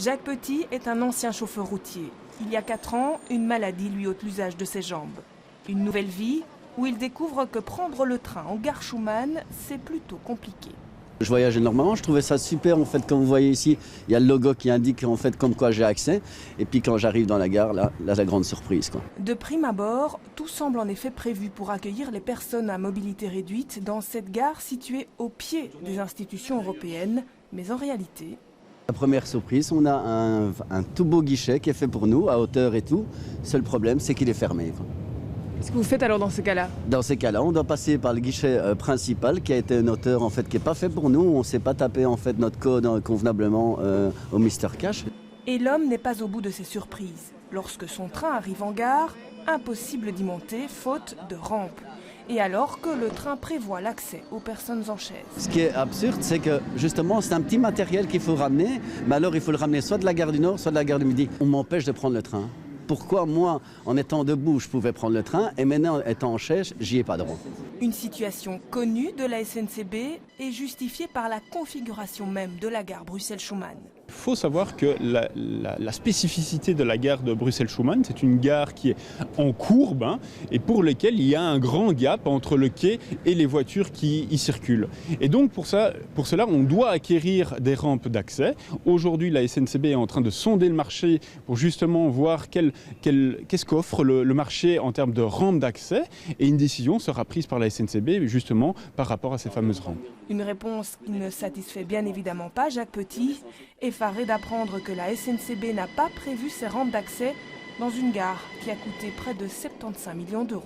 Jacques Petit est un ancien chauffeur routier. Il y a 4 ans, une maladie lui ôte l'usage de ses jambes. Une nouvelle vie où il découvre que prendre le train en gare Schumann, c'est plutôt compliqué. Je voyage énormément, je trouvais ça super en fait, comme vous voyez ici, il y a le logo qui indique en fait comme quoi j'ai accès. Et puis quand j'arrive dans la gare, là la grande surprise, quoi. De prime abord, tout semble en effet prévu pour accueillir les personnes à mobilité réduite dans cette gare située au pied des institutions européennes. Mais en réalité... La première surprise, on a un tout beau guichet qui est fait pour nous, à hauteur et tout. Seul problème, c'est qu'il est fermé, quoi. Qu'est-ce que vous faites alors dans ces cas-là? Dans ces cas-là, on doit passer par le guichet principal qui a été une hauteur en fait qui n'est pas fait pour nous. On ne sait pas taper en fait notre code convenablement au Mister Cash. Et l'homme n'est pas au bout de ses surprises. Lorsque son train arrive en gare, impossible d'y monter faute de rampe. Et alors que le train prévoit l'accès aux personnes en chaise. Ce qui est absurde, c'est que justement c'est un petit matériel qu'il faut ramener, mais alors il faut le ramener soit de la gare du Nord, soit de la gare du Midi. On m'empêche de prendre le train. Pourquoi moi, en étant debout, je pouvais prendre le train et maintenant, étant en chaise, j'y ai pas droit. Une situation connue de la SNCB et justifiée par la configuration même de la gare Bruxelles-Schumann. Il faut savoir que la spécificité de la gare de Bruxelles-Schumann, c'est une gare qui est en courbe et pour laquelle il y a un grand gap entre le quai et les voitures qui y circulent. Et donc pour cela, on doit acquérir des rampes d'accès. Aujourd'hui, la SNCB est en train de sonder le marché pour justement voir qu'est-ce qu'offre le marché en termes de rampes d'accès. Et une décision sera prise par la SNCB justement par rapport à ces fameuses rampes. Une réponse qui ne satisfait bien évidemment pas Jacques Petit, effaré d'apprendre que la SNCB n'a pas prévu ces rampes d'accès dans une gare qui a coûté près de 75 millions d'euros.